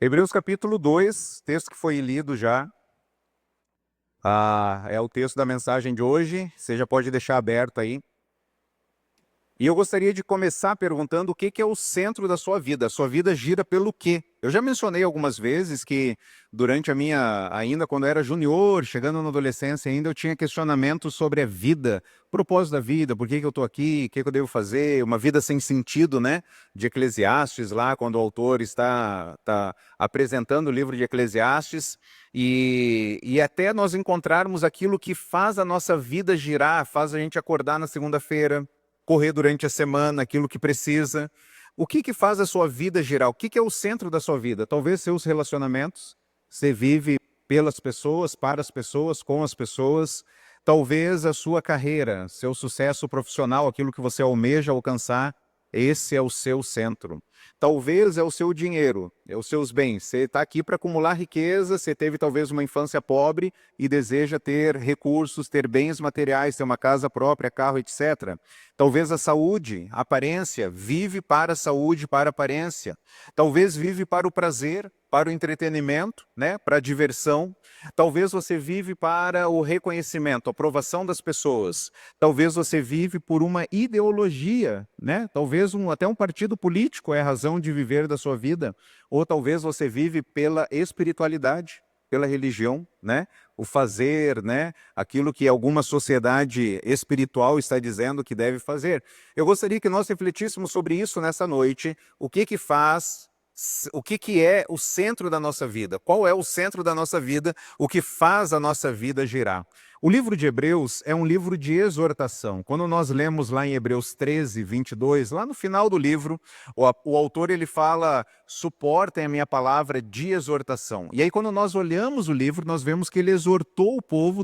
Hebreus capítulo 2, texto que foi lido já. É o texto da mensagem de hoje, você já pode deixar aberto aí. E eu gostaria de começar perguntando o que é o centro da sua vida. A sua vida gira pelo quê? Eu já mencionei algumas vezes que durante ainda quando eu era junior, chegando na adolescência ainda, eu tinha questionamentos sobre a vida, o propósito da vida, por que eu estou aqui, o que eu devo fazer, uma vida sem sentido, né? De Eclesiastes, lá quando o autor está apresentando o livro de Eclesiastes, e até nós encontrarmos aquilo que faz a nossa vida girar, faz a gente acordar na segunda-feira, correr durante a semana, aquilo que precisa. O que faz a sua vida girar? O que é o centro da sua vida? Talvez seus relacionamentos. Você vive pelas pessoas, para as pessoas, com as pessoas. Talvez a sua carreira, seu sucesso profissional, aquilo que você almeja alcançar, esse é o seu centro. Talvez é o seu dinheiro, é os seus bens. Você está aqui para acumular riqueza, você teve talvez uma infância pobre e deseja ter recursos, ter bens materiais, ter uma casa própria, carro, etc. Talvez a saúde, a aparência, vive para a saúde, para a aparência. Talvez vive para o prazer, para o entretenimento, né? Para a diversão. Talvez você vive para o reconhecimento, a aprovação das pessoas. Talvez você vive por uma ideologia, né? Talvez até um partido político é a razão de viver da sua vida. Ou talvez você vive pela espiritualidade, pela religião, né? O fazer, né? Aquilo que alguma sociedade espiritual está dizendo que deve fazer. Eu gostaria que nós refletíssemos sobre isso nessa noite. O que é o centro da nossa vida? Qual é o centro da nossa vida? O que faz a nossa vida girar? O livro de Hebreus é um livro de exortação. Quando nós lemos lá em Hebreus 13, 22, lá no final do livro, o autor ele fala, suportem a minha palavra de exortação. E aí quando nós olhamos o livro, nós vemos que ele exortou o povo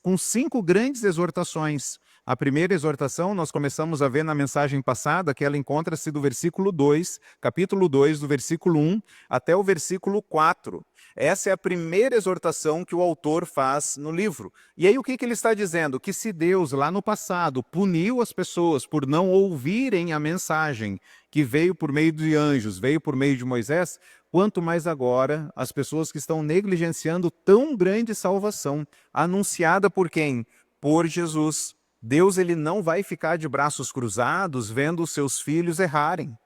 com 5 grandes exortações. A primeira exortação nós começamos a ver na mensagem passada, que ela encontra-se do versículo 2, capítulo 2, do versículo 1 até o versículo 4. Essa é a primeira exortação que o autor faz no livro. E aí o que ele está dizendo? Que se Deus lá no passado puniu as pessoas por não ouvirem a mensagem que veio por meio de anjos, veio por meio de Moisés, quanto mais agora as pessoas que estão negligenciando tão grande salvação, anunciada por quem? Por Jesus. Deus ele não vai ficar de braços cruzados vendo os seus filhos errarem.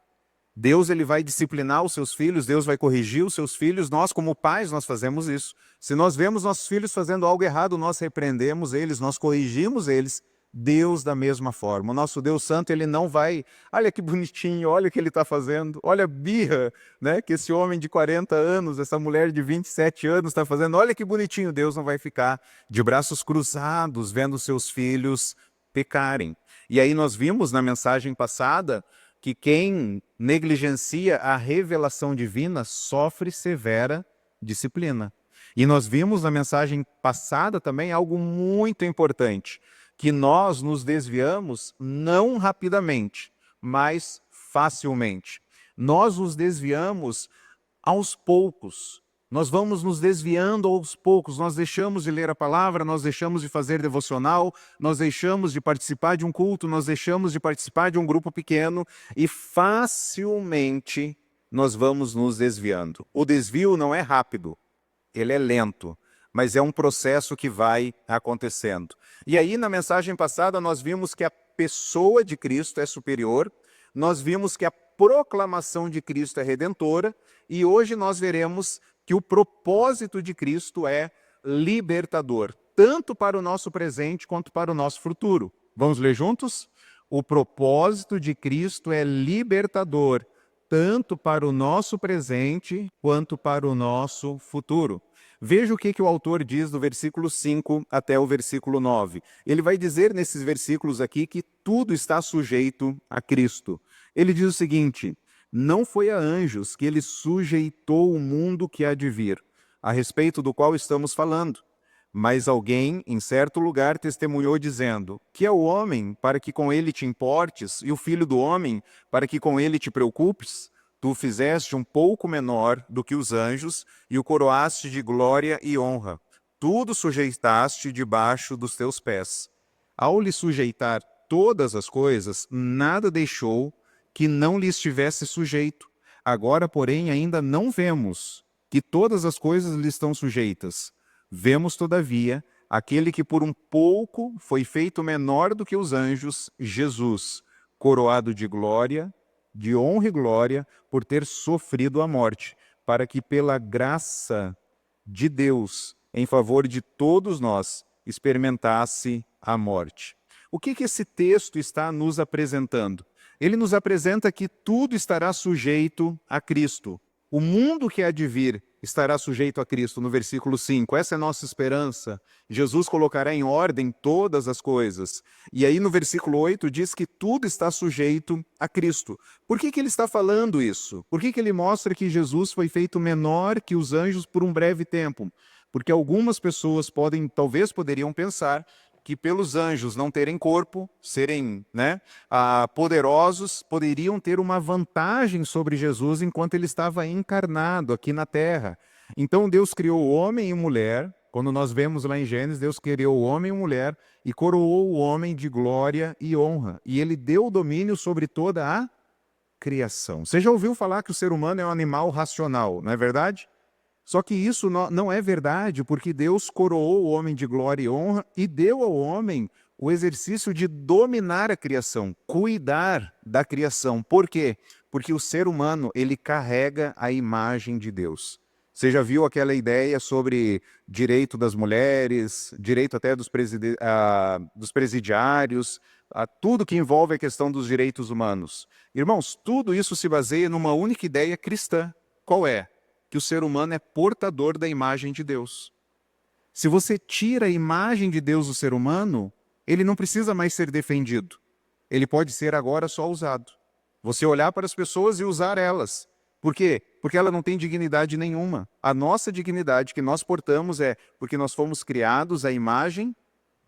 Deus ele vai disciplinar os seus filhos, Deus vai corrigir os seus filhos. Nós como pais nós fazemos isso. Se nós vemos nossos filhos fazendo algo errado, nós repreendemos eles, nós corrigimos eles. Deus da mesma forma. O nosso Deus Santo ele não vai, olha que bonitinho, olha o que ele está fazendo, olha a birra, né, que esse homem de 40 anos, essa mulher de 27 anos está fazendo, olha que bonitinho. Deus não vai ficar de braços cruzados vendo seus filhos pecarem. E aí nós vimos na mensagem passada que quem negligencia a revelação divina sofre severa disciplina. E nós vimos na mensagem passada também algo muito importante, que nós nos desviamos não rapidamente, mas facilmente. Nós nos desviamos aos poucos. Nós vamos nos desviando aos poucos, nós deixamos de ler a palavra, nós deixamos de fazer devocional, nós deixamos de participar de um culto, nós deixamos de participar de um grupo pequeno e facilmente nós vamos nos desviando. O desvio não é rápido, ele é lento, mas é um processo que vai acontecendo. E aí na mensagem passada nós vimos que a pessoa de Cristo é superior, nós vimos que a proclamação de Cristo é redentora e hoje nós veremos que o propósito de Cristo é libertador, tanto para o nosso presente quanto para o nosso futuro. Vamos ler juntos? O propósito de Cristo é libertador, tanto para o nosso presente quanto para o nosso futuro. Veja o que o autor diz do versículo 5 até o versículo 9. Ele vai dizer nesses versículos aqui que tudo está sujeito a Cristo. Ele diz o seguinte: não foi a anjos que ele sujeitou o mundo que há de vir, a respeito do qual estamos falando. Mas alguém, em certo lugar, testemunhou dizendo: que é o homem para que com ele te importes, e o filho do homem para que com ele te preocupes? Tu o fizeste um pouco menor do que os anjos, e o coroaste de glória e honra. Tudo sujeitaste debaixo dos teus pés. Ao lhe sujeitar todas as coisas, nada deixou que não lhe estivesse sujeito. Agora, porém, ainda não vemos que todas as coisas lhe estão sujeitas. Vemos, todavia, aquele que por um pouco foi feito menor do que os anjos, Jesus, coroado de glória, de honra e glória, por ter sofrido a morte, para que pela graça de Deus, em favor de todos nós, experimentasse a morte. O que esse texto está nos apresentando? Ele nos apresenta que tudo estará sujeito a Cristo. O mundo que há de vir estará sujeito a Cristo, no versículo 5. Essa é a nossa esperança. Jesus colocará em ordem todas as coisas. E aí no versículo 8 diz que tudo está sujeito a Cristo. Por que ele está falando isso? Por que ele mostra que Jesus foi feito menor que os anjos por um breve tempo? Porque algumas pessoas poderiam pensar que pelos anjos não terem corpo, serem poderosos, poderiam ter uma vantagem sobre Jesus enquanto ele estava encarnado aqui na terra. Então Deus criou o homem e mulher, quando nós vemos lá em Gênesis, Deus criou o homem e mulher e coroou o homem de glória e honra. E ele deu o domínio sobre toda a criação. Você já ouviu falar que o ser humano é um animal racional, não é verdade? Só que isso não é verdade, porque Deus coroou o homem de glória e honra e deu ao homem o exercício de dominar a criação, cuidar da criação. Por quê? Porque o ser humano, ele carrega a imagem de Deus. Você já viu aquela ideia sobre direito das mulheres, direito até dos presidiários, tudo que envolve a questão dos direitos humanos? Irmãos, tudo isso se baseia numa única ideia cristã. Qual é? Que o ser humano é portador da imagem de Deus. Se você tira a imagem de Deus do ser humano, ele não precisa mais ser defendido. Ele pode ser agora só usado. Você olhar para as pessoas e usar elas. Por quê? Porque ela não tem dignidade nenhuma. A nossa dignidade que nós portamos é porque nós fomos criados à imagem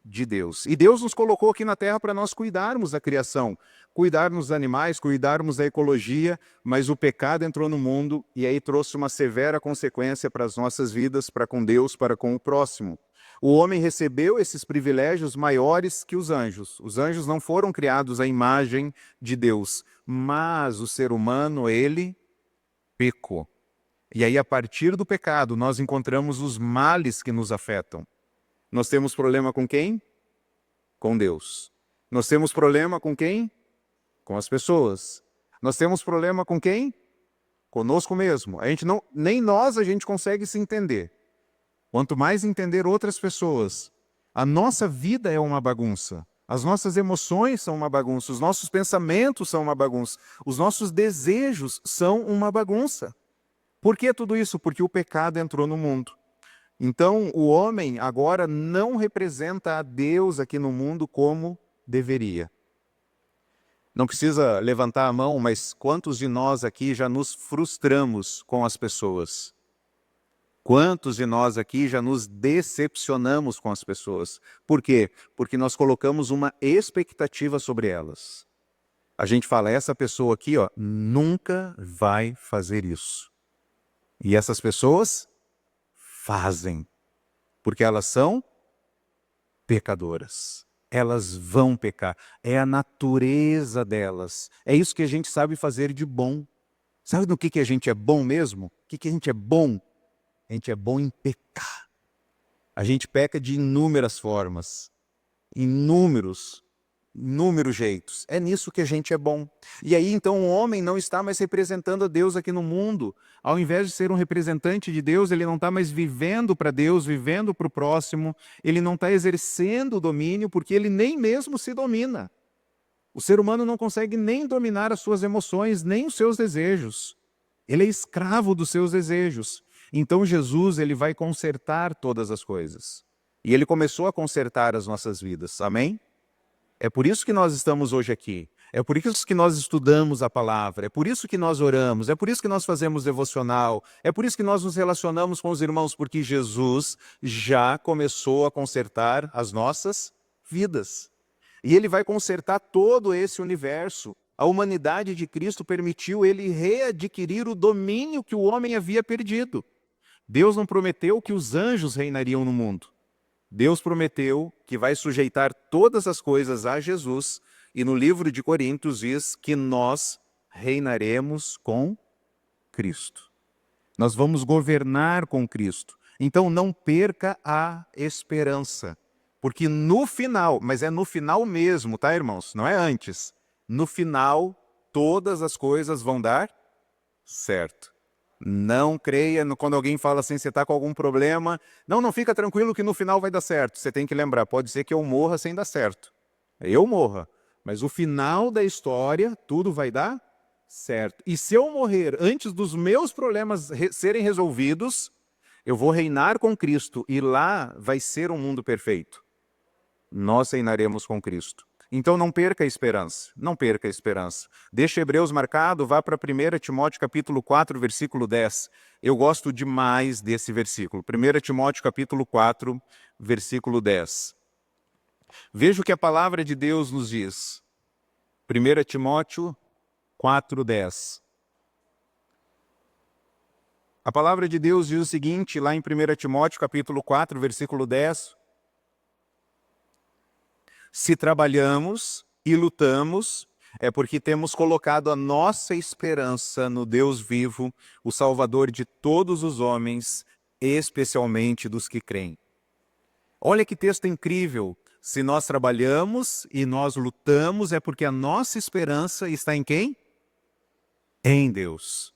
de Deus. E Deus nos colocou aqui na terra para nós cuidarmos da criação, cuidarmos dos animais, cuidarmos da ecologia, mas o pecado entrou no mundo e aí trouxe uma severa consequência para as nossas vidas, para com Deus, para com o próximo. O homem recebeu esses privilégios maiores que os anjos. Os anjos não foram criados à imagem de Deus, mas o ser humano, ele pecou. E aí, a partir do pecado, nós encontramos os males que nos afetam. Nós temos problema com quem? Com Deus. Nós temos problema com quem? Com as pessoas. Nós temos problema com quem? Conosco mesmo. Nem nós a gente consegue se entender. Quanto mais entender outras pessoas. A nossa vida é uma bagunça. As nossas emoções são uma bagunça. Os nossos pensamentos são uma bagunça. Os nossos desejos são uma bagunça. Por que tudo isso? Porque o pecado entrou no mundo. Então, o homem agora não representa a Deus aqui no mundo como deveria. Não precisa levantar a mão, mas quantos de nós aqui já nos frustramos com as pessoas? Quantos de nós aqui já nos decepcionamos com as pessoas? Por quê? Porque nós colocamos uma expectativa sobre elas. A gente fala, essa pessoa aqui, nunca vai fazer isso. E essas pessoas fazem, porque elas são pecadoras. Elas vão pecar. É a natureza delas. É isso que a gente sabe fazer de bom. Sabe no que a gente é bom mesmo? O que a gente é bom? A gente é bom em pecar. A gente peca de inúmeras formas, inúmeros jeitos. É nisso que a gente é bom. E aí então o homem não está mais representando a Deus aqui no mundo. Ao invés de ser um representante de Deus, ele não está mais vivendo para Deus, vivendo para o próximo. Ele não está exercendo o domínio porque ele nem mesmo se domina. O ser humano não consegue nem dominar as suas emoções, nem os seus desejos. Ele é escravo dos seus desejos. Então Jesus, ele vai consertar todas as coisas. E ele começou a consertar as nossas vidas. Amém? É por isso que nós estamos hoje aqui. É por isso que nós estudamos a palavra. É por isso que nós oramos. É por isso que nós fazemos devocional. É por isso que nós nos relacionamos com os irmãos, porque Jesus já começou a consertar as nossas vidas. E ele vai consertar todo esse universo. A humanidade de Cristo permitiu ele readquirir o domínio que o homem havia perdido. Deus não prometeu que os anjos reinariam no mundo. Deus prometeu que vai sujeitar todas as coisas a Jesus, e no livro de Coríntios diz que nós reinaremos com Cristo. Nós vamos governar com Cristo. Então não perca a esperança. Porque no final, mas é no final mesmo, tá, irmãos? Não é antes. No final, todas as coisas vão dar certo. Não creia quando alguém fala assim, você está com algum problema. Não fica tranquilo que no final vai dar certo. Você tem que lembrar, pode ser que eu morra sem dar certo. Eu morra. Mas o final da história, tudo vai dar certo. E se eu morrer antes dos meus problemas serem resolvidos, eu vou reinar com Cristo e lá vai ser um mundo perfeito. Nós reinaremos com Cristo. Então não perca a esperança, não perca a esperança. Deixa Hebreus marcado, vá para 1 Timóteo capítulo 4, versículo 10. Eu gosto demais desse versículo. 1 Timóteo capítulo 4, versículo 10. Veja o que a palavra de Deus nos diz. 1 Timóteo 4, 10. A palavra de Deus diz o seguinte, lá em 1 Timóteo capítulo 4, versículo 10. Se trabalhamos e lutamos, é porque temos colocado a nossa esperança no Deus vivo, o Salvador de todos os homens, especialmente dos que creem. Olha que texto incrível. Se nós trabalhamos e nós lutamos, é porque a nossa esperança está em quem? Em Deus.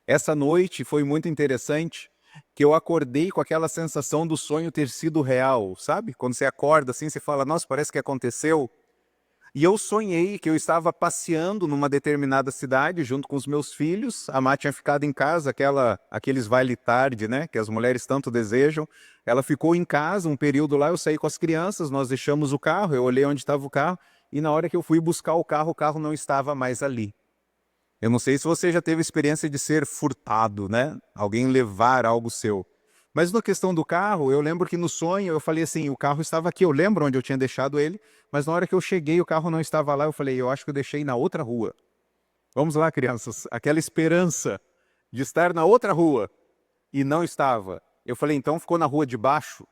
Essa noite foi muito interessante, que eu acordei com aquela sensação do sonho ter sido real, sabe? Quando você acorda assim, você fala, nossa, parece que aconteceu. E eu sonhei que eu estava passeando numa determinada cidade junto com os meus filhos. A Má tinha ficado em casa, aqueles baile-tarde, né? Que as mulheres tanto desejam. Ela ficou em casa um período lá, eu saí com as crianças, nós deixamos o carro, eu olhei onde estava o carro, e na hora que eu fui buscar o carro não estava mais ali. Eu não sei se você já teve experiência de ser furtado, né? Alguém levar algo seu. Mas na questão do carro, eu lembro que no sonho eu falei assim, o carro estava aqui, eu lembro onde eu tinha deixado ele, mas na hora que eu cheguei o carro não estava lá, eu falei, eu acho que eu deixei na outra rua. Vamos lá, crianças, aquela esperança de estar na outra rua e não estava. Eu falei, então ficou na rua de baixo.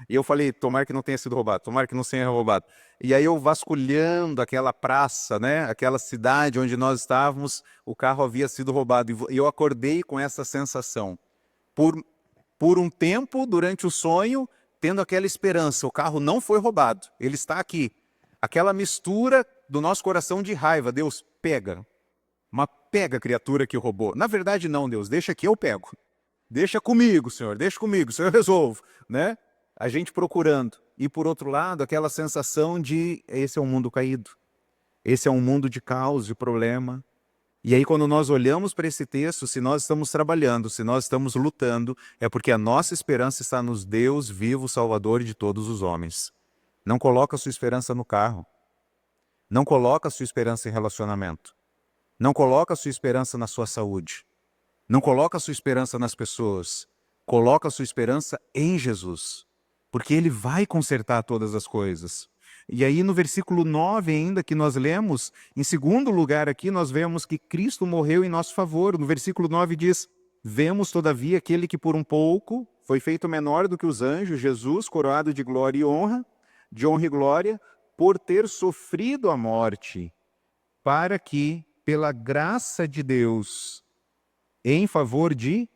E eu falei, tomara que não tenha sido roubado, tomara que não tenha roubado. E aí eu vasculhando aquela praça, né, aquela cidade onde nós estávamos, o carro havia sido roubado. E eu acordei com essa sensação. Por um tempo, durante o sonho, tendo aquela esperança, o carro não foi roubado, ele está aqui. Aquela mistura do nosso coração de raiva, Deus, pega. Mas pega a criatura que roubou. Na verdade não, Deus, deixa que eu pego. Deixa comigo, Senhor, eu resolvo, né? A gente procurando. E por outro lado, aquela sensação de esse é um mundo caído. Esse é um mundo de caos, de problema. E aí quando nós olhamos para esse texto, se nós estamos trabalhando, se nós estamos lutando, é porque a nossa esperança está nos Deus vivo, Salvador de todos os homens. Não coloca a sua esperança no carro. Não coloca a sua esperança em relacionamento. Não coloca a sua esperança na sua saúde. Não coloca a sua esperança nas pessoas. Coloca a sua esperança em Jesus. Porque Ele vai consertar todas as coisas. E aí no versículo 9 ainda que nós lemos, em segundo lugar aqui nós vemos que Cristo morreu em nosso favor. No versículo 9 diz, vemos todavia aquele que por um pouco foi feito menor do que os anjos, Jesus, coroado de glória e glória, por ter sofrido a morte, para que, pela graça de Deus, em favor de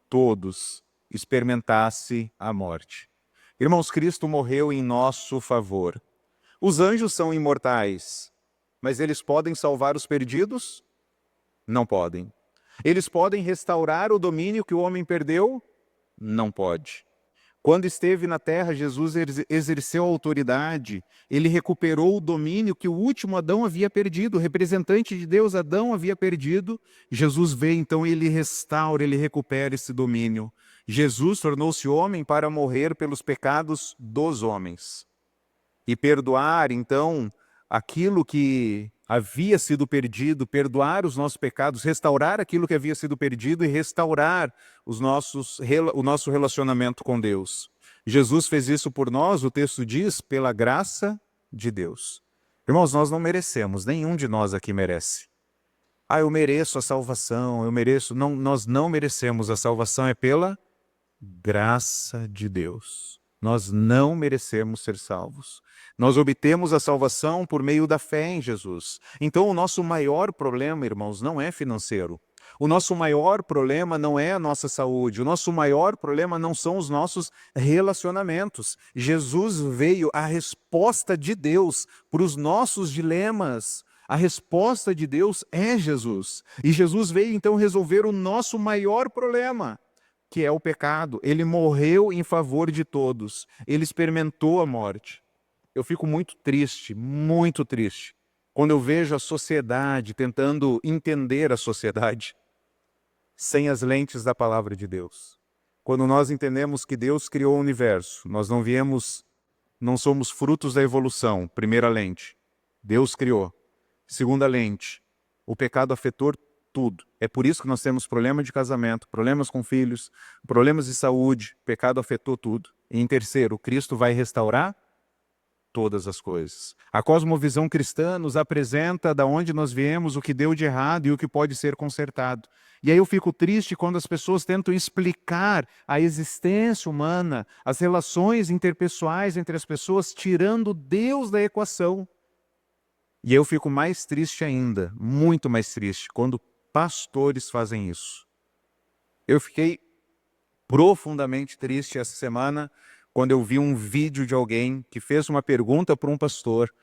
todos, experimentasse a morte. Irmãos, Cristo morreu em nosso favor. Os anjos são imortais, mas eles podem salvar os perdidos? Não podem. Eles podem restaurar o domínio que o homem perdeu? Não pode. Quando esteve na terra, Jesus exerceu autoridade, ele recuperou o domínio que o último Adão havia perdido, o representante de Deus, Adão, havia perdido. Jesus veio, então ele restaura, ele recupera esse domínio. Jesus tornou-se homem para morrer pelos pecados dos homens e perdoar, então, aquilo que havia sido perdido, perdoar os nossos pecados, restaurar aquilo que havia sido perdido e restaurar o nosso relacionamento com Deus. Jesus fez isso por nós, o texto diz, pela graça de Deus. Irmãos, nós não merecemos, nenhum de nós aqui merece. Eu mereço a salvação, eu mereço. Não, nós não merecemos, a salvação é pela graça de Deus. Nós não merecemos ser salvos. Nós obtemos a salvação por meio da fé em Jesus. Então o nosso maior problema, irmãos, não é financeiro. O nosso maior problema não é a nossa saúde, o nosso maior problema não são os nossos relacionamentos. Jesus veio a resposta de Deus para os nossos dilemas. A resposta de Deus é Jesus. E Jesus veio então resolver o nosso maior problema, que é o pecado. Ele morreu em favor de todos. Ele experimentou a morte. Eu fico muito triste, quando eu vejo a sociedade tentando entender a sociedade sem as lentes da palavra de Deus. Quando nós entendemos que Deus criou o universo, nós não somos frutos da evolução, primeira lente. Deus criou. Segunda lente, o pecado afetou tudo. É por isso que nós temos problemas de casamento, problemas com filhos, problemas de saúde, o pecado afetou tudo. E em terceiro, Cristo vai restaurar todas as coisas. A cosmovisão cristã nos apresenta da onde nós viemos, o que deu de errado e o que pode ser consertado. E aí eu fico triste quando as pessoas tentam explicar a existência humana, as relações interpessoais entre as pessoas, tirando Deus da equação. E eu fico mais triste ainda, muito mais triste, quando pastores fazem isso. Eu fiquei profundamente triste essa semana quando eu vi um vídeo de alguém que fez uma pergunta para um pastor,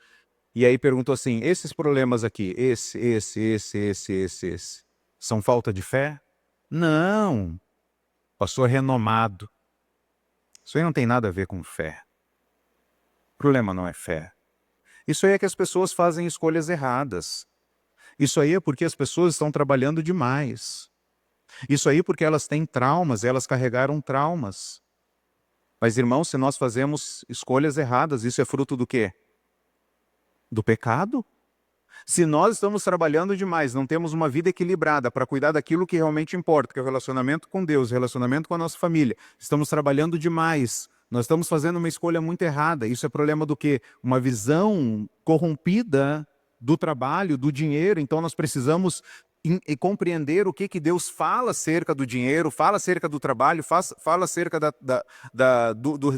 e aí perguntou assim, esses problemas aqui, esse, são falta de fé? Não, pastor renomado. Isso aí não tem nada a ver com fé. O problema não é fé. Isso aí é que as pessoas fazem escolhas erradas. Isso aí é porque as pessoas estão trabalhando demais. Isso aí porque elas têm traumas, elas carregaram traumas. Mas, irmãos, se nós fazemos escolhas erradas, isso é fruto do quê? Do pecado? Se nós estamos trabalhando demais, não temos uma vida equilibrada para cuidar daquilo que realmente importa, que é o relacionamento com Deus, o relacionamento com a nossa família, estamos trabalhando demais, nós estamos fazendo uma escolha muito errada. Isso é problema do quê? Uma visão corrompida do trabalho, do dinheiro. Então nós precisamos compreender o que Deus fala acerca do dinheiro, fala acerca do trabalho, fala acerca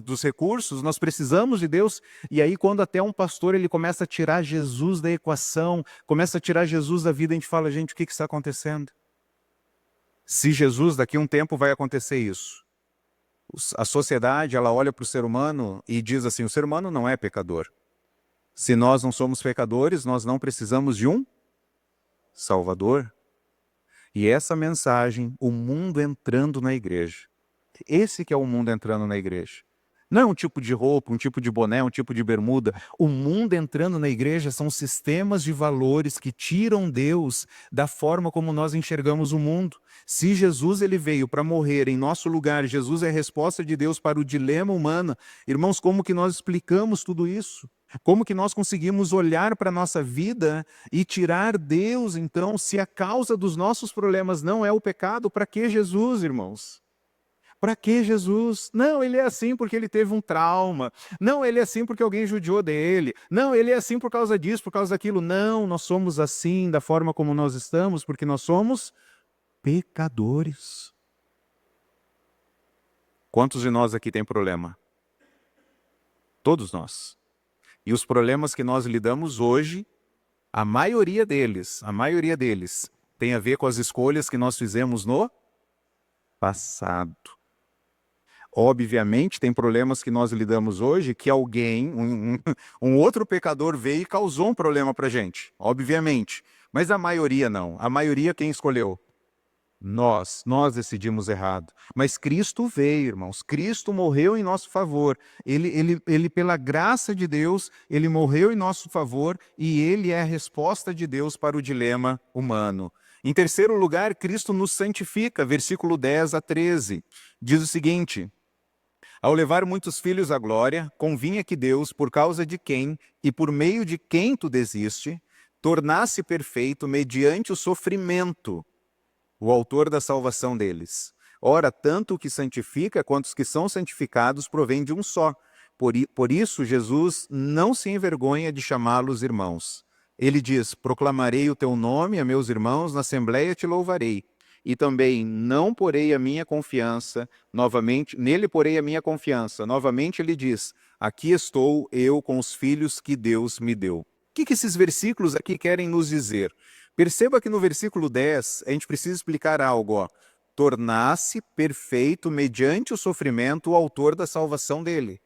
dos recursos. Nós precisamos de Deus. E aí quando até um pastor ele começa a tirar Jesus da equação, começa a tirar Jesus da vida, a gente fala, gente, o que está acontecendo? Se Jesus, daqui a um tempo vai acontecer isso. A sociedade, ela olha para o ser humano e diz assim, o ser humano não é pecador. Se nós não somos pecadores, nós não precisamos de um Salvador. E essa mensagem, o mundo entrando na igreja. Esse que é o mundo entrando na igreja. Não é um tipo de roupa, um tipo de boné, um tipo de bermuda. O mundo entrando na igreja são sistemas de valores que tiram Deus da forma como nós enxergamos o mundo. Se Jesus ele veio para morrer em nosso lugar, Jesus é a resposta de Deus para o dilema humano. Irmãos, como que nós explicamos tudo isso? Como que nós conseguimos olhar para a nossa vida e tirar Deus, então, se a causa dos nossos problemas não é o pecado, para que Jesus, irmãos? Para que Jesus? Não, ele é assim porque ele teve um trauma. Não, ele é assim porque alguém judiou dele. Não, ele é assim por causa disso, por causa daquilo. Não, nós somos assim da forma como nós estamos, porque nós somos pecadores. Quantos de nós aqui tem problema? Todos nós. E os problemas que nós lidamos hoje, a maioria deles, tem a ver com as escolhas que nós fizemos no passado. Obviamente, tem problemas que nós lidamos hoje que alguém, um outro pecador veio e causou um problema para a gente. Obviamente. Mas a maioria não. A maioria quem escolheu? Nós decidimos errado. Mas Cristo veio, irmãos. Cristo morreu em nosso favor. Ele, pela graça de Deus, ele morreu em nosso favor e ele é a resposta de Deus para o dilema humano. Em terceiro lugar, Cristo nos santifica. Versículo 10 a 13. Diz o seguinte: ao levar muitos filhos à glória, convinha que Deus, por causa de quem e por meio de quem tu desiste, tornasse perfeito mediante o sofrimento o autor da salvação deles. Ora, tanto o que santifica quanto os que são santificados provém de um só. Por isso, Jesus não se envergonha de chamá-los irmãos. Ele diz, proclamarei o teu nome a meus irmãos, na assembleia te louvarei. E também não porei a minha confiança, nele porei a minha confiança. Novamente ele diz, aqui estou eu com os filhos que Deus me deu. O que esses versículos aqui querem nos dizer? Perceba que no versículo 10, a gente precisa explicar algo, ó. Tornar-se perfeito mediante o sofrimento o autor da salvação dele.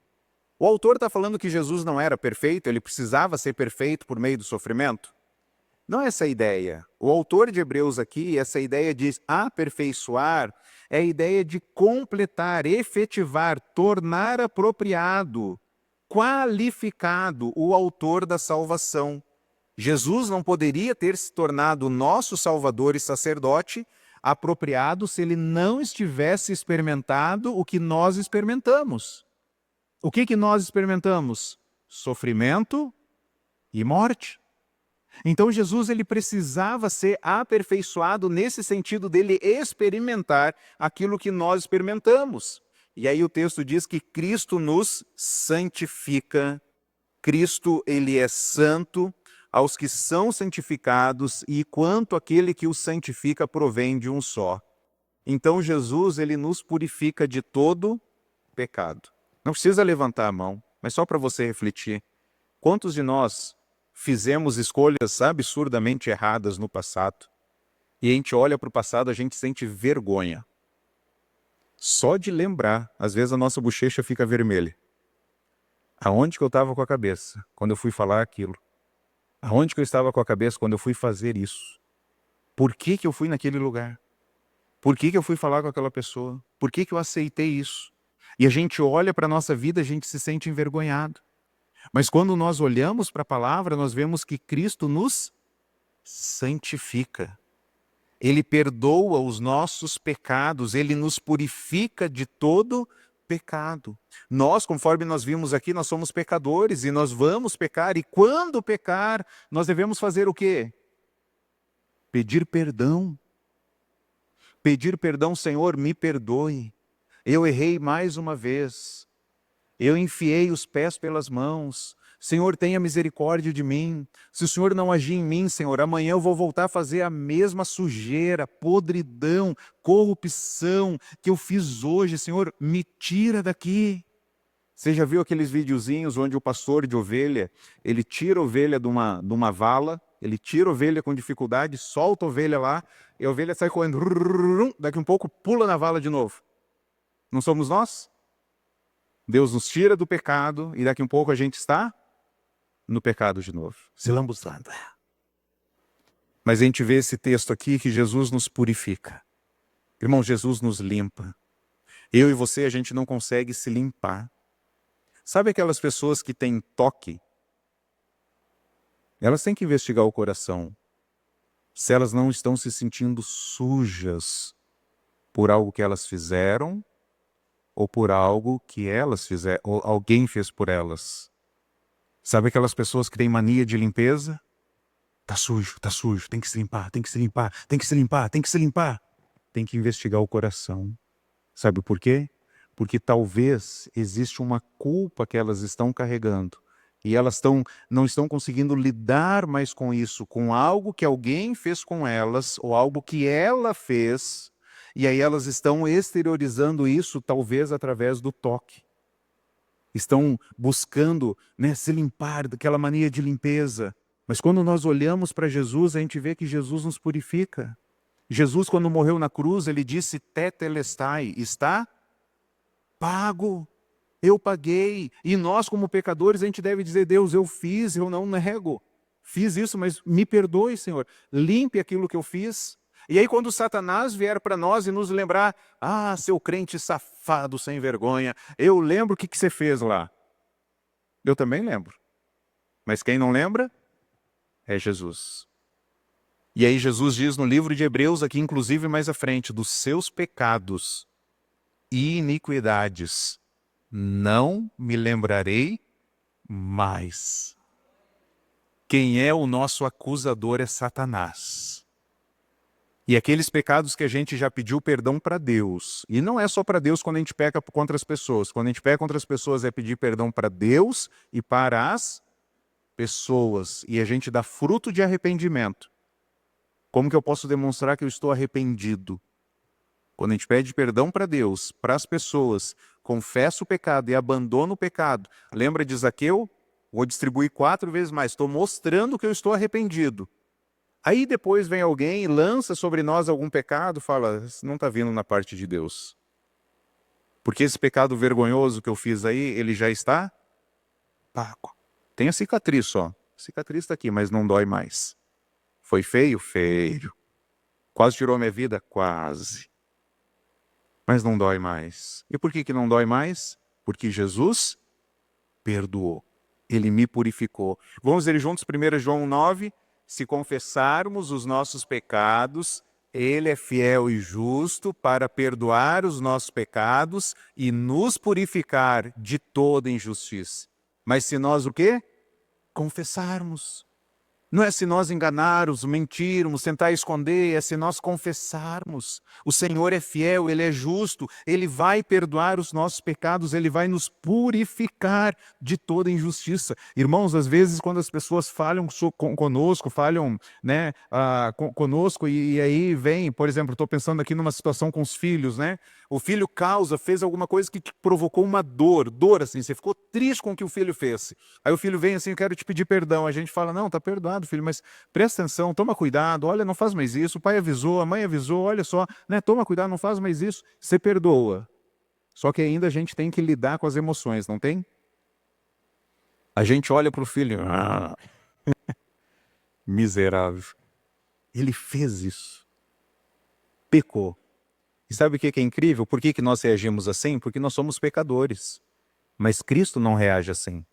O autor está falando que Jesus não era perfeito, ele precisava ser perfeito por meio do sofrimento? Não é essa a ideia. O autor de Hebreus aqui, essa ideia de aperfeiçoar, é a ideia de completar, efetivar, tornar apropriado, qualificado o autor da salvação. Jesus não poderia ter se tornado nosso Salvador e sacerdote apropriado se ele não estivesse experimentado o que nós experimentamos. O que nós experimentamos? Sofrimento e morte. Então Jesus ele precisava ser aperfeiçoado nesse sentido dele experimentar aquilo que nós experimentamos. E aí o texto diz que Cristo nos santifica. Cristo ele é santo aos que são santificados e quanto aquele que os santifica provém de um só. Então Jesus ele nos purifica de todo pecado. Não precisa levantar a mão, mas só para você refletir. Quantos de nós fizemos escolhas absurdamente erradas no passado e a gente olha para o passado, a gente sente vergonha. Só de lembrar, às vezes a nossa bochecha fica vermelha. Aonde que eu estava com a cabeça quando eu fui falar aquilo? Aonde que eu estava com a cabeça quando eu fui fazer isso? Por que que eu fui naquele lugar? Por que que eu fui falar com aquela pessoa? Por que que eu aceitei isso? E a gente olha para a nossa vida, a gente se sente envergonhado. Mas quando nós olhamos para a palavra, nós vemos que Cristo nos santifica. Ele perdoa os nossos pecados, ele nos purifica de todo pecado. Nós, conforme nós vimos aqui, nós somos pecadores e nós vamos pecar. E quando pecar, nós devemos fazer o quê? Pedir perdão. Pedir perdão, Senhor, me perdoe. Eu errei mais uma vez. Eu enfiei os pés pelas mãos. Senhor, tenha misericórdia de mim. Se o Senhor não agir em mim, Senhor, amanhã eu vou voltar a fazer a mesma sujeira, podridão, corrupção que eu fiz hoje. Senhor, me tira daqui. Você já viu aqueles videozinhos onde o pastor de ovelha, ele tira a ovelha de uma vala, ele tira a ovelha com dificuldade, solta a ovelha lá, e a ovelha sai correndo, daqui um pouco pula na vala de novo. Não somos nós? Deus nos tira do pecado e daqui um pouco a gente está no pecado de novo, se lambuzando. Mas a gente vê esse texto aqui que Jesus nos purifica. Irmão, Jesus nos limpa. Eu e você, a gente não consegue se limpar. Sabe aquelas pessoas que têm toque? Elas têm que investigar o coração. Se elas não estão se sentindo sujas por algo que elas fizeram, ou por algo que elas fizeram, ou alguém fez por elas. Sabe aquelas pessoas que têm mania de limpeza? Tá sujo, tem que se limpar, tem que se limpar, tem que se limpar, tem que se limpar. Tem que investigar o coração. Sabe por quê? Porque talvez existe uma culpa que elas estão carregando. E elas não estão conseguindo lidar mais com isso, com algo que alguém fez com elas, ou algo que ela fez. E aí elas estão exteriorizando isso, talvez através do toque. Estão buscando, se limpar daquela mania de limpeza. Mas quando nós olhamos para Jesus, a gente vê que Jesus nos purifica. Jesus, quando morreu na cruz, ele disse, tetelestai, está pago. Eu paguei. E nós, como pecadores, a gente deve dizer, Deus, eu fiz, eu não nego. Fiz isso, mas me perdoe, Senhor. Limpe aquilo que eu fiz. E aí quando Satanás vier para nós e nos lembrar, seu crente safado, sem vergonha, eu lembro o que você fez lá. Eu também lembro. Mas quem não lembra é Jesus. E aí Jesus diz no livro de Hebreus, aqui inclusive mais à frente, dos seus pecados e iniquidades não me lembrarei mais. Quem é o nosso acusador é Satanás. E aqueles pecados que a gente já pediu perdão para Deus. E não é só para Deus quando a gente peca contra as pessoas. Quando a gente peca contra as pessoas é pedir perdão para Deus e para as pessoas. E a gente dá fruto de arrependimento. Como que eu posso demonstrar que eu estou arrependido? Quando a gente pede perdão para Deus, para as pessoas, confessa o pecado e abandona o pecado. Lembra de Zaqueu? Vou distribuir 4 vezes mais. Estou mostrando que eu estou arrependido. Aí depois vem alguém e lança sobre nós algum pecado, fala, não está vindo na parte de Deus. Porque esse pecado vergonhoso que eu fiz aí, ele já está pago. Tem a cicatriz só. A cicatriz está aqui, mas não dói mais. Foi feio? Feio. Quase tirou minha vida? Quase. Mas não dói mais. E por que não dói mais? Porque Jesus perdoou. Ele me purificou. Vamos ler juntos 1 João 9. Se confessarmos os nossos pecados, Ele é fiel e justo para perdoar os nossos pecados e nos purificar de toda injustiça. Mas se nós o quê? Confessarmos. Não é se nós enganarmos, mentirmos, tentar esconder, é se nós confessarmos. O Senhor é fiel, Ele é justo, Ele vai perdoar os nossos pecados, Ele vai nos purificar de toda injustiça. Irmãos, às vezes quando as pessoas falham conosco, falham conosco e aí vem, por exemplo, estou pensando aqui numa situação com os filhos, né? O filho fez alguma coisa que te provocou uma dor assim, você ficou triste com o que o filho fez. Aí o filho vem assim, eu quero te pedir perdão. A gente fala, não, tá perdoado, filho, mas presta atenção, toma cuidado, olha, não faz mais isso. O pai avisou, a mãe avisou, olha só, né? Toma cuidado, não faz mais isso. Você perdoa. Só que ainda a gente tem que lidar com as emoções, não tem? A gente olha para o filho, miserável. Ele fez isso. Pecou. E sabe o que é incrível? Por que nós reagimos assim? Porque nós somos pecadores. Mas Cristo não reage assim.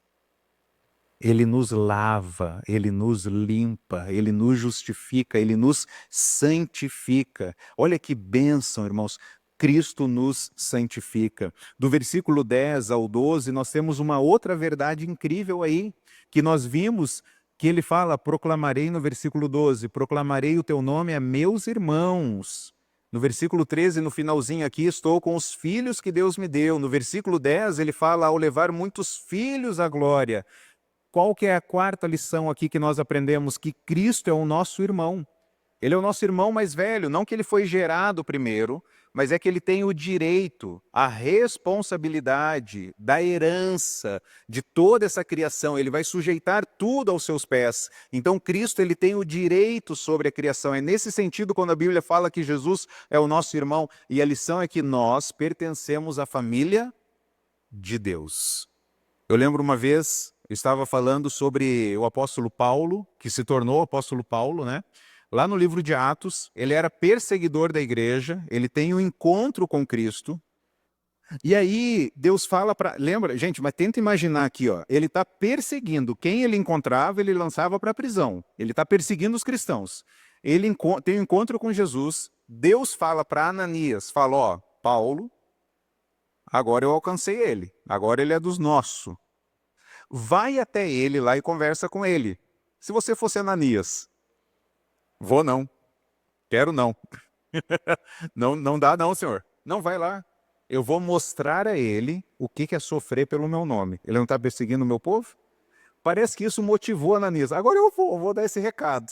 Ele nos lava, Ele nos limpa, Ele nos justifica, Ele nos santifica. Olha que bênção, irmãos. Cristo nos santifica. Do versículo 10 ao 12, nós temos uma outra verdade incrível aí, que nós vimos que ele fala, proclamarei no versículo 12, proclamarei o teu nome a meus irmãos. No versículo 13, no finalzinho aqui, estou com os filhos que Deus me deu. No versículo 10, ele fala, ao levar muitos filhos à glória. Qual que é a quarta lição aqui que nós aprendemos? Que Cristo é o nosso irmão. Ele é o nosso irmão mais velho, não que ele foi gerado primeiro, mas é que ele tem o direito, a responsabilidade da herança de toda essa criação. Ele vai sujeitar tudo aos seus pés. Então Cristo, ele tem o direito sobre a criação. É nesse sentido quando a Bíblia fala que Jesus é o nosso irmão. E a lição é que nós pertencemos à família de Deus. Eu lembro uma vez, eu estava falando sobre o apóstolo Paulo, que se tornou o apóstolo Paulo, né? Lá no livro de Atos, ele era perseguidor da igreja, ele tem um encontro com Cristo, e aí Deus fala para... Lembra, gente, mas tenta imaginar aqui, ó, ele está perseguindo, quem ele encontrava, ele lançava para a prisão, ele está perseguindo os cristãos. Ele tem um encontro com Jesus, Deus fala para Ananias, fala, ó, Paulo, agora eu alcancei ele, agora ele é dos nossos. Vai até ele lá e conversa com ele. Se você fosse Ananias, vou não, quero não. Não dá não, senhor. Não, vai lá. Eu vou mostrar a ele o que é sofrer pelo meu nome. Ele não está perseguindo o meu povo? Parece que isso motivou Ananias. Agora eu vou dar esse recado.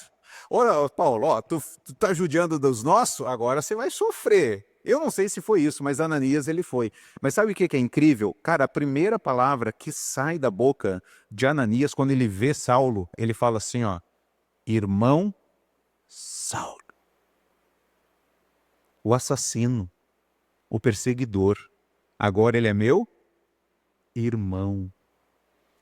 Olha, Paulo, ó, tu tá judiando dos nossos, agora você vai sofrer. Eu não sei se foi isso, mas Ananias ele foi. Mas sabe o que é incrível? Cara, a primeira palavra que sai da boca de Ananias quando ele vê Saulo, ele fala assim, ó, irmão Saulo. O assassino, o perseguidor. Agora ele é meu irmão.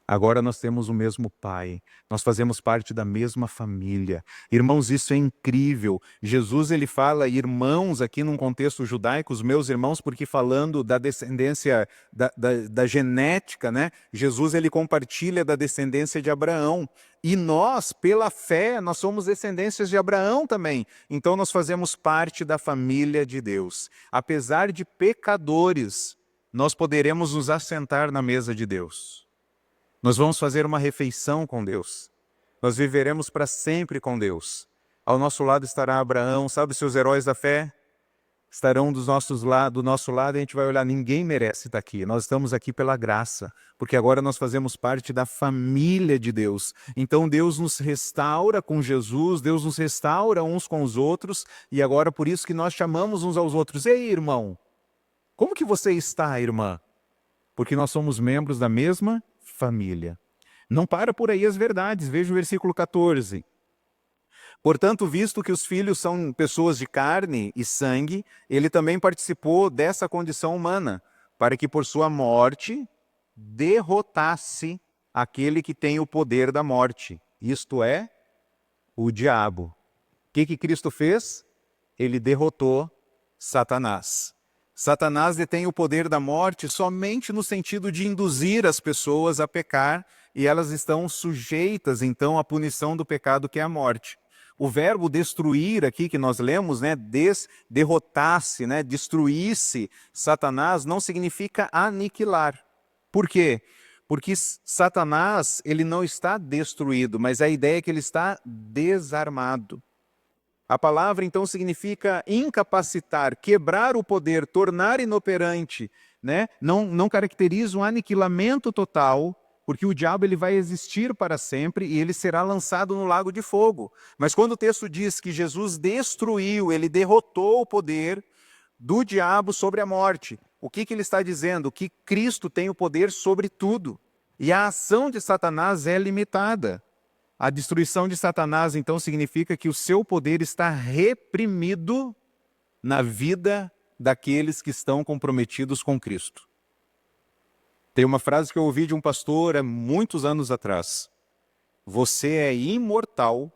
Agora nós temos o mesmo pai, nós fazemos parte da mesma família. Irmãos, isso é incrível. Jesus ele fala irmãos aqui num contexto judaico, os meus irmãos, porque falando da descendência, da genética, né? Jesus ele compartilha da descendência de Abraão. E nós, pela fé, nós somos descendências de Abraão também. Então nós fazemos parte da família de Deus. Apesar de pecadores, nós poderemos nos assentar na mesa de Deus. Nós vamos fazer uma refeição com Deus. Nós viveremos para sempre com Deus. Ao nosso lado estará Abraão, sabe, seus heróis da fé? Estarão do nosso lado e a gente vai olhar, ninguém merece estar aqui. Nós estamos aqui pela graça, porque agora nós fazemos parte da família de Deus. Então Deus nos restaura com Jesus, Deus nos restaura uns com os outros, e agora por isso que nós chamamos uns aos outros. Ei, irmão, como que você está, irmã? Porque nós somos membros da mesma família. Não para por aí as verdades, veja o versículo 14. Portanto, visto que os filhos são pessoas de carne e sangue, ele também participou dessa condição humana, para que por sua morte derrotasse aquele que tem o poder da morte, isto é, o diabo. O que Cristo fez? Ele derrotou Satanás. Satanás detém o poder da morte somente no sentido de induzir as pessoas a pecar, e elas estão sujeitas, então, à punição do pecado, que é a morte. O verbo destruir aqui que nós lemos, né, derrotasse, né, destruísse Satanás, não significa aniquilar. Por quê? Porque Satanás, ele não está destruído, mas a ideia é que ele está desarmado. A palavra, então, significa incapacitar, quebrar o poder, tornar inoperante, né? Não caracteriza um aniquilamento total, porque o diabo ele vai existir para sempre e ele será lançado no lago de fogo. Mas quando o texto diz que Jesus destruiu, ele derrotou o poder do diabo sobre a morte, o que ele está dizendo? Que Cristo tem o poder sobre tudo. E a ação de Satanás é limitada. A destruição de Satanás, então, significa que o seu poder está reprimido na vida daqueles que estão comprometidos com Cristo. Tem uma frase que eu ouvi de um pastor há muitos anos atrás. Você é imortal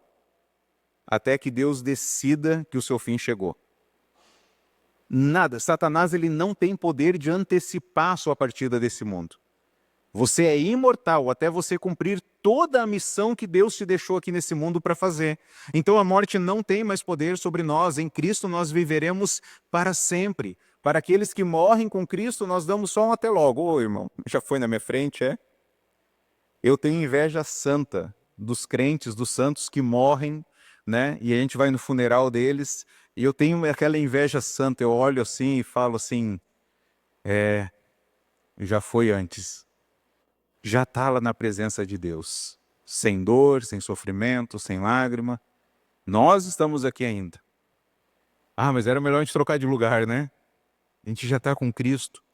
até que Deus decida que o seu fim chegou. Nada, Satanás ele não tem poder de antecipar a sua partida desse mundo. Você é imortal até você cumprir toda a missão que Deus te deixou aqui nesse mundo para fazer. Então a morte não tem mais poder sobre nós. Em Cristo nós viveremos para sempre. Para aqueles que morrem com Cristo, nós damos só um até logo. Ô, irmão, já foi na minha frente, é? Eu tenho inveja santa dos crentes, dos santos que morrem, né? E a gente vai no funeral deles, e eu tenho aquela inveja santa. Eu olho assim e falo assim, já foi antes. Já está lá na presença de Deus. Sem dor, sem sofrimento, sem lágrima. Nós estamos aqui ainda. Ah, mas era melhor a gente trocar de lugar, né? A gente já está com Cristo.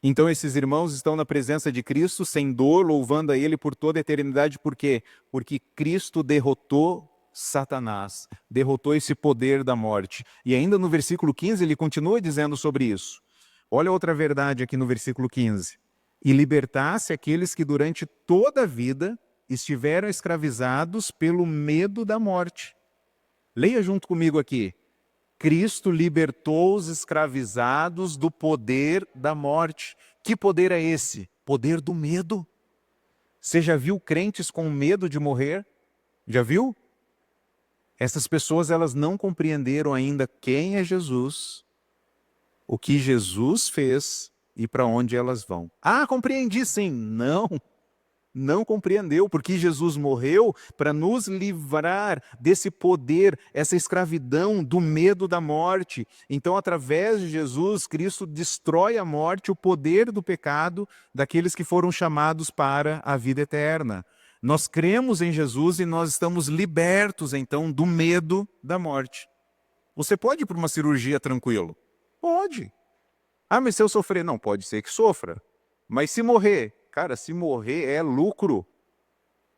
Então esses irmãos estão na presença de Cristo, sem dor, louvando a Ele por toda a eternidade. Por quê? Porque Cristo derrotou Satanás, derrotou esse poder da morte. E ainda no versículo 15 ele continua dizendo sobre isso. Olha outra verdade aqui no versículo 15. E libertasse aqueles que durante toda a vida estiveram escravizados pelo medo da morte. Leia junto comigo aqui. Cristo libertou os escravizados do poder da morte. Que poder é esse? Poder do medo. Você já viu crentes com medo de morrer? Já viu? Essas pessoas elas não compreenderam ainda quem é Jesus, o que Jesus fez e para onde elas vão. Ah, compreendi sim. Não compreendeu, porque Jesus morreu para nos livrar desse poder, essa escravidão do medo da morte. Então, através de Jesus, Cristo destrói a morte, o poder do pecado daqueles que foram chamados para a vida eterna. Nós cremos em Jesus e nós estamos libertos, então, do medo da morte. Você pode ir para uma cirurgia tranquilo? Pode. Ah, mas se eu sofrer? Não, pode ser que sofra. Mas se morrer? Cara, se morrer é lucro.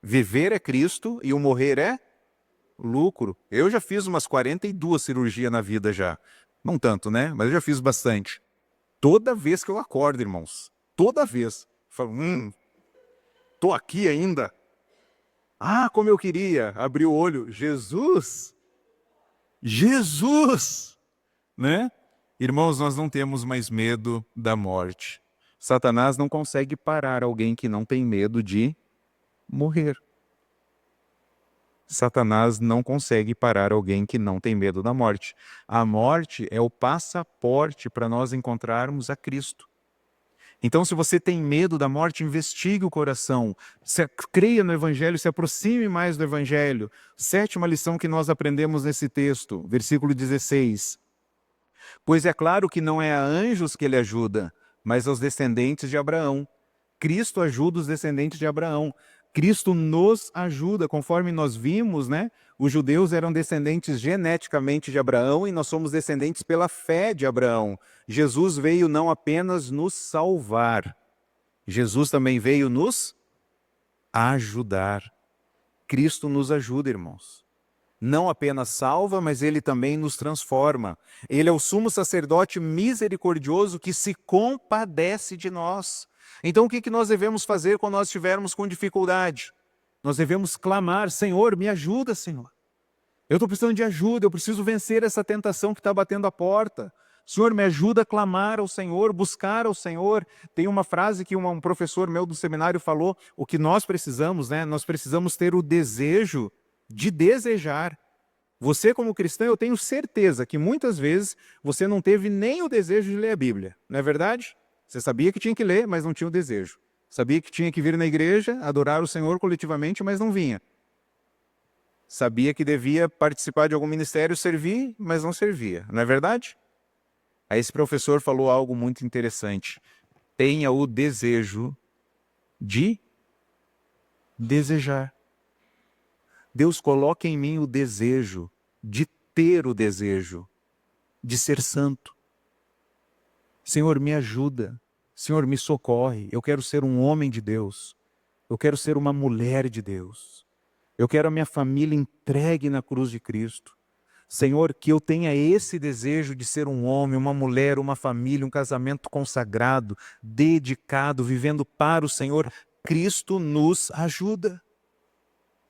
Viver é Cristo e o morrer é lucro. Eu já fiz umas 42 cirurgias na vida já. Não tanto, né? Mas eu já fiz bastante. Toda vez que eu acordo, irmãos. Toda vez. Falo, tô aqui ainda. Ah, como eu queria. Abrir o olho. Jesus! Jesus! Né? Irmãos, nós não temos mais medo da morte. Satanás não consegue parar alguém que não tem medo de morrer. Satanás não consegue parar alguém que não tem medo da morte. A morte é o passaporte para nós encontrarmos a Cristo. Então, se você tem medo da morte, investigue o coração, creia no Evangelho, se aproxime mais do Evangelho. Sétima lição que nós aprendemos nesse texto, versículo 16. Pois é claro que não é a anjos que ele ajuda, mas aos descendentes de Abraão. Cristo ajuda os descendentes de Abraão. Cristo nos ajuda, conforme nós vimos, né? Os judeus eram descendentes geneticamente de Abraão e nós somos descendentes pela fé de Abraão. Jesus veio não apenas nos salvar, Jesus também veio nos ajudar. Cristo nos ajuda, irmãos. Não apenas salva, mas ele também nos transforma. Ele é o sumo sacerdote misericordioso que se compadece de nós. Então, o que nós devemos fazer quando nós estivermos com dificuldade? Nós devemos clamar: Senhor, me ajuda, Senhor. Eu estou precisando de ajuda, eu preciso vencer essa tentação que está batendo a porta. Senhor, me ajuda a clamar ao Senhor, buscar ao Senhor. Tem uma frase que um professor meu do seminário falou: o que nós precisamos, né? Nós precisamos ter o desejo de desejar. Você, como cristão, eu tenho certeza que muitas vezes você não teve nem o desejo de ler a Bíblia, não é verdade? Você sabia que tinha que ler, mas não tinha o desejo. Sabia que tinha que vir na igreja, adorar o Senhor coletivamente, mas não vinha. Sabia que devia participar de algum ministério, servir, mas não servia, não é verdade? Aí esse professor falou algo muito interessante: tenha o desejo de desejar. Deus coloca em mim o desejo de ter o desejo de ser santo. Senhor, me ajuda. Senhor, me socorre. Eu quero ser um homem de Deus. Eu quero ser uma mulher de Deus. Eu quero a minha família entregue na cruz de Cristo. Senhor, que eu tenha esse desejo de ser um homem, uma mulher, uma família, um casamento consagrado, dedicado, vivendo para o Senhor. Cristo nos ajuda.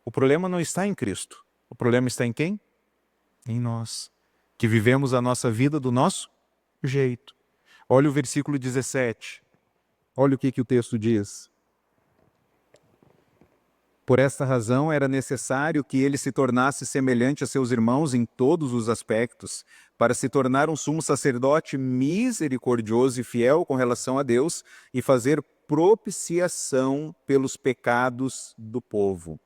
O problema não está em Cristo. O problema está em quem? Em nós, que vivemos a nossa vida do nosso jeito. Olha o versículo 17. Olha o que o texto diz. Por esta razão era necessário que ele se tornasse semelhante a seus irmãos em todos os aspectos, para se tornar um sumo sacerdote misericordioso e fiel com relação a Deus e fazer propiciação pelos pecados do povo.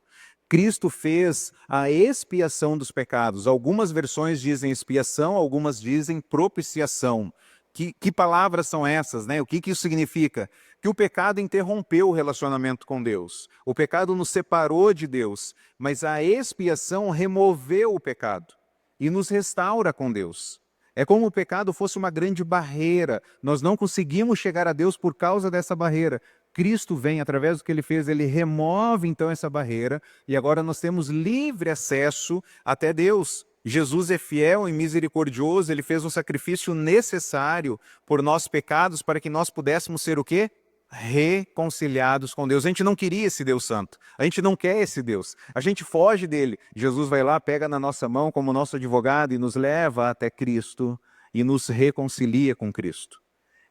Cristo fez a expiação dos pecados. Algumas versões dizem expiação, algumas dizem propiciação. Que palavras são essas, né? O que isso significa? Que o pecado interrompeu o relacionamento com Deus. O pecado nos separou de Deus, mas a expiação removeu o pecado e nos restaura com Deus. É como o pecado fosse uma grande barreira. Nós não conseguimos chegar a Deus por causa dessa barreira. Cristo vem, através do que ele fez, ele remove então essa barreira e agora nós temos livre acesso até Deus. Jesus é fiel e misericordioso, ele fez um sacrifício necessário por nossos pecados para que nós pudéssemos ser o quê? Reconciliados com Deus. A gente não queria esse Deus santo, a gente não quer esse Deus, a gente foge dele. Jesus vai lá, pega na nossa mão como nosso advogado e nos leva até Cristo e nos reconcilia com Cristo.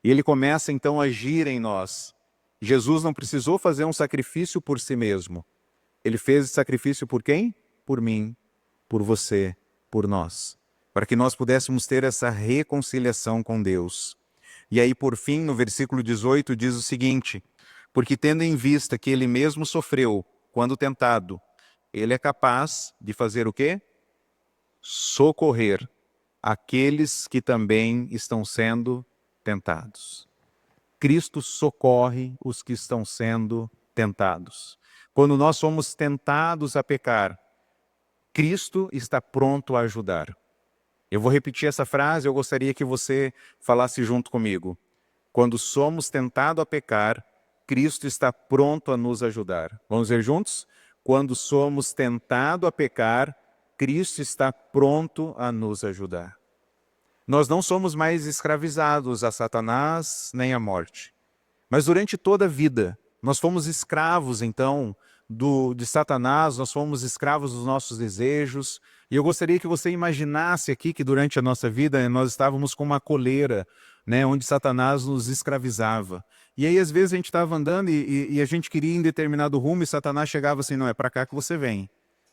E ele começa então a agir em nós. Jesus não precisou fazer um sacrifício por si mesmo. Ele fez esse sacrifício por quem? Por mim, por você, por nós. Para que nós pudéssemos ter essa reconciliação com Deus. E aí, por fim, no versículo 18, diz o seguinte: porque tendo em vista que ele mesmo sofreu quando tentado, ele é capaz de fazer o quê? Socorrer aqueles que também estão sendo tentados. Cristo socorre os que estão sendo tentados. Quando nós somos tentados a pecar, Cristo está pronto a ajudar. Eu vou repetir essa frase, eu gostaria que você falasse junto comigo. Quando somos tentados a pecar, Cristo está pronto a nos ajudar. Vamos ver juntos? Quando somos tentados a pecar, Cristo está pronto a nos ajudar. Nós não somos mais escravizados a Satanás nem à morte. Mas durante toda a vida, nós fomos escravos, então, de Satanás, nós fomos escravos dos nossos desejos. E eu gostaria que você imaginasse aqui que durante a nossa vida nós estávamos com uma coleira, né, onde Satanás nos escravizava. E aí, às vezes, a gente estava andando e a gente queria ir em determinado rumo e Satanás chegava assim: não, é para cá que você vem.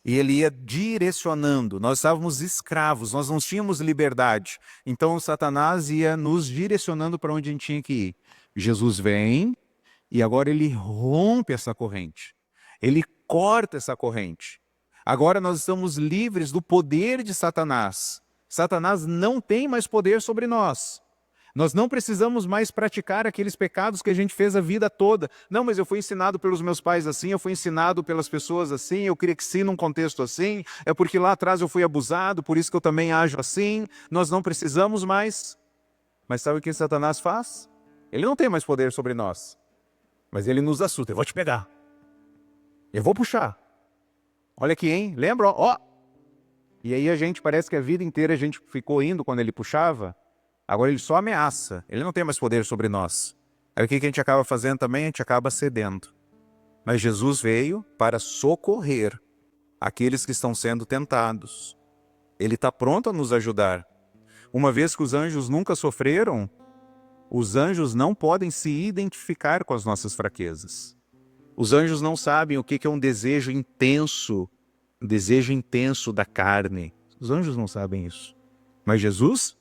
E ele ia direcionando. Nós estávamos escravos, nós não tínhamos liberdade. Então, Satanás ia nos direcionando para onde a gente tinha que ir. Jesus vem e agora ele rompe essa corrente. Ele corta essa corrente. Agora nós estamos livres do poder de Satanás. Satanás não tem mais poder sobre nós. Nós não precisamos mais praticar aqueles pecados que a gente fez a vida toda. Não, mas eu fui ensinado pelos meus pais assim, eu fui ensinado pelas pessoas assim, eu cresci num contexto assim, é porque lá atrás eu fui abusado, por isso que eu também ajo assim. Nós não precisamos mais. Mas sabe o que Satanás faz? Ele não tem mais poder sobre nós. Mas ele nos assusta: eu vou te pegar. Eu vou puxar. Olha aqui, hein? Lembra? Ó. E aí a gente, parece que a vida inteira a gente ficou indo quando ele puxava, agora ele só ameaça, ele não tem mais poder sobre nós. Aí o que a gente acaba fazendo também? A gente acaba cedendo. Mas Jesus veio para socorrer aqueles que estão sendo tentados. Ele está pronto a nos ajudar. Uma vez que os anjos nunca sofreram, os anjos não podem se identificar com as nossas fraquezas. Os anjos não sabem o que é um desejo intenso da carne. Os anjos não sabem isso. Mas Jesus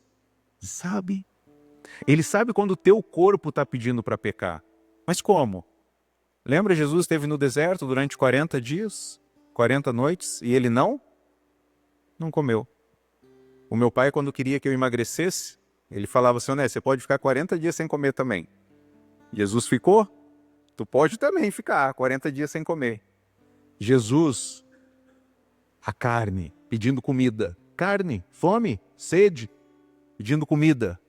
sabe. Ele sabe quando o teu corpo está pedindo para pecar. Mas como? Lembra, Jesus esteve no deserto durante 40 dias, 40 noites, e ele não comeu. O meu pai, quando queria que eu emagrecesse, ele falava assim: Né, você pode ficar 40 dias sem comer também. Jesus ficou? Tu pode também ficar 40 dias sem comer. Jesus, a carne, pedindo comida. Carne, fome, sede, pedindo comida.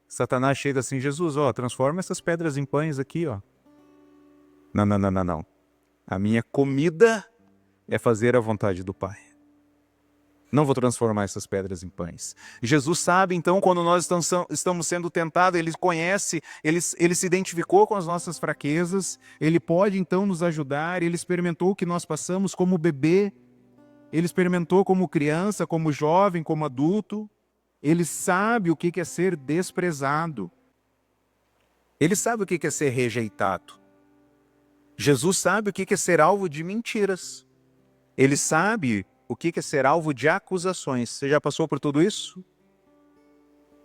Satanás chega assim: Jesus, transforma essas pedras em pães aqui, ó. Não. A minha comida é fazer a vontade do Pai. Não vou transformar essas pedras em pães. Jesus sabe, então, quando nós estamos sendo tentados, Ele conhece, Ele se identificou com as nossas fraquezas, Ele pode, então, nos ajudar. Ele experimentou o que nós passamos como bebê, Ele experimentou como criança, como jovem, como adulto. Ele sabe o que é ser desprezado. Ele sabe o que é ser rejeitado. Jesus sabe o que é ser alvo de mentiras. Ele sabe o que é ser alvo de acusações. Você já passou por tudo isso?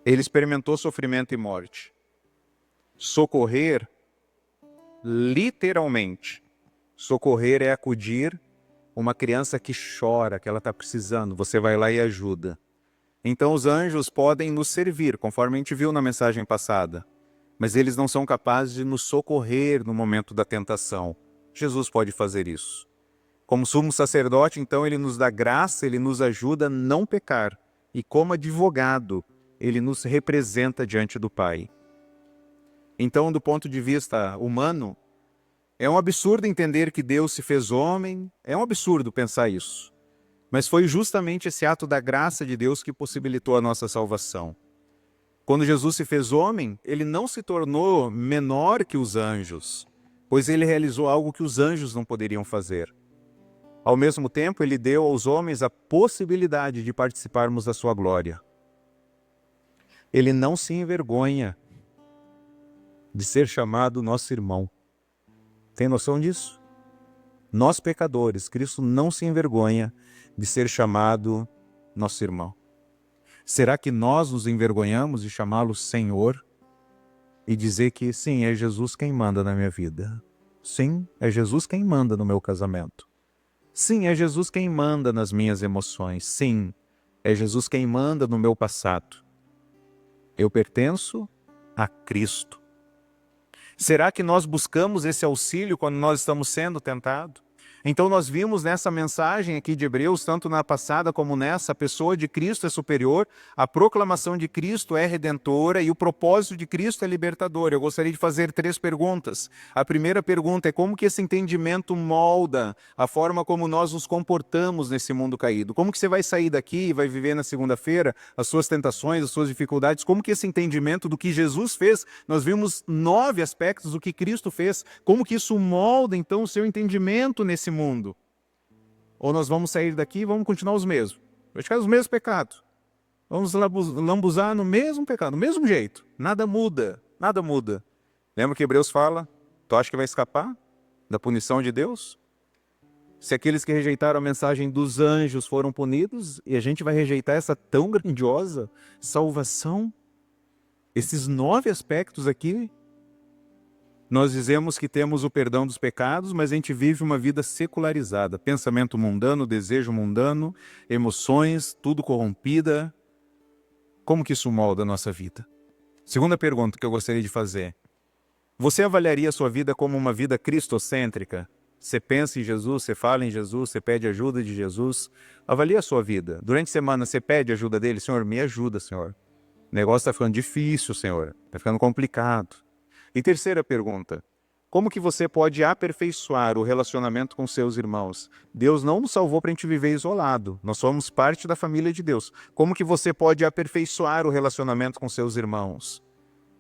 Ele experimentou sofrimento e morte. Socorrer, literalmente, socorrer é acudir uma criança que chora, que ela está precisando. Você vai lá e ajuda. Então os anjos podem nos servir, conforme a gente viu na mensagem passada. Mas eles não são capazes de nos socorrer no momento da tentação. Jesus pode fazer isso. Como sumo sacerdote, então, ele nos dá graça, ele nos ajuda a não pecar. E como advogado, ele nos representa diante do Pai. Então, do ponto de vista humano, é um absurdo entender que Deus se fez homem, é um absurdo pensar isso. Mas foi justamente esse ato da graça de Deus que possibilitou a nossa salvação. Quando Jesus se fez homem, ele não se tornou menor que os anjos, pois ele realizou algo que os anjos não poderiam fazer. Ao mesmo tempo, ele deu aos homens a possibilidade de participarmos da sua glória. Ele não se envergonha de ser chamado nosso irmão. Tem noção disso? Nós, pecadores, Cristo não se envergonha de ser chamado nosso irmão. Será que nós nos envergonhamos de chamá-lo Senhor e dizer que sim, é Jesus quem manda na minha vida? Sim, é Jesus quem manda no meu casamento. Sim, é Jesus quem manda nas minhas emoções. Sim, é Jesus quem manda no meu passado. Eu pertenço a Cristo. Será que nós buscamos esse auxílio quando nós estamos sendo tentados? Então nós vimos nessa mensagem aqui de Hebreus, tanto na passada como nessa, a pessoa de Cristo é superior, a proclamação de Cristo é redentora e o propósito de Cristo é libertador. Eu gostaria de fazer 3 perguntas. A primeira pergunta é: como que esse entendimento molda a forma como nós nos comportamos nesse mundo caído? Como que você vai sair daqui e vai viver na segunda-feira as suas tentações, as suas dificuldades? Como que esse entendimento do que Jesus fez, nós vimos 9 aspectos do que Cristo fez, como que isso molda então o seu entendimento nesse mundo? Ou nós vamos sair daqui e vamos continuar os mesmos, praticar os mesmos pecados, vamos lambuzar no mesmo pecado, do mesmo jeito, nada muda, nada muda. Lembra que Hebreus fala: tu acha que vai escapar da punição de Deus? Se aqueles que rejeitaram a mensagem dos anjos foram punidos, e a gente vai rejeitar essa tão grandiosa salvação? Esses 9 aspectos aqui, nós dizemos que temos o perdão dos pecados, mas a gente vive uma vida secularizada. Pensamento mundano, desejo mundano, emoções, tudo corrompida. Como que isso molda a nossa vida? Segunda pergunta que eu gostaria de fazer: você avaliaria a sua vida como uma vida cristocêntrica? Você pensa em Jesus, você fala em Jesus, você pede ajuda de Jesus? Avalie a sua vida. Durante a semana você pede ajuda dele: Senhor, me ajuda, Senhor. O negócio está ficando difícil, Senhor. Está ficando complicado. E terceira pergunta: Como que você pode aperfeiçoar o relacionamento com seus irmãos? Deus não nos salvou para a gente viver isolado. Nós somos parte da família de Deus. Como que você pode aperfeiçoar o relacionamento com seus irmãos?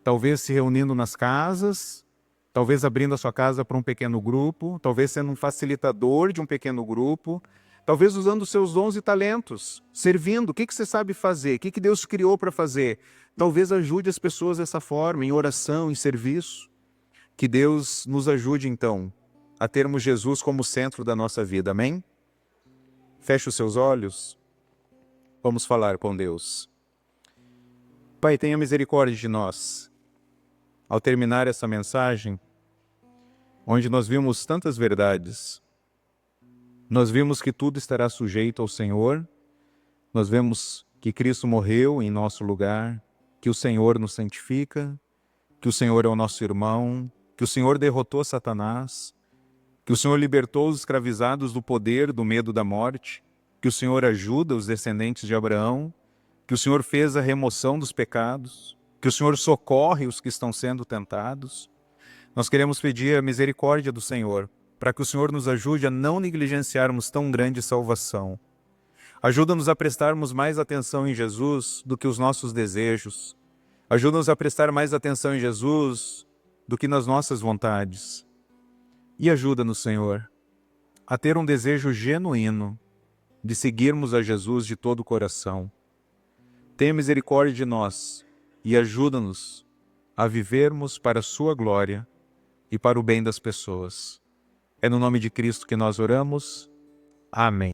Talvez se reunindo nas casas, talvez abrindo a sua casa para um pequeno grupo, talvez sendo um facilitador de um pequeno grupo, talvez usando os seus dons e talentos, servindo. O que você sabe fazer? O que Deus criou para fazer? Talvez ajude as pessoas dessa forma, em oração, em serviço. Que Deus nos ajude, então, a termos Jesus como centro da nossa vida. Amém? Feche os seus olhos. Vamos falar com Deus. Pai, tenha misericórdia de nós. Ao terminar essa mensagem, onde nós vimos tantas verdades, nós vimos que tudo estará sujeito ao Senhor, nós vemos que Cristo morreu em nosso lugar, que o Senhor nos santifica, que o Senhor é o nosso irmão, que o Senhor derrotou Satanás, que o Senhor libertou os escravizados do poder, do medo da morte, que o Senhor ajuda os descendentes de Abraão, que o Senhor fez a remoção dos pecados, que o Senhor socorre os que estão sendo tentados. Nós queremos pedir a misericórdia do Senhor, para que o Senhor nos ajude a não negligenciarmos tão grande salvação. Ajuda-nos a prestarmos mais atenção em Jesus do que os nossos desejos. Ajuda-nos a prestar mais atenção em Jesus do que nas nossas vontades. E ajuda-nos, Senhor, a ter um desejo genuíno de seguirmos a Jesus de todo o coração. Tenha misericórdia de nós e ajuda-nos a vivermos para a sua glória e para o bem das pessoas. É no nome de Cristo que nós oramos. Amém.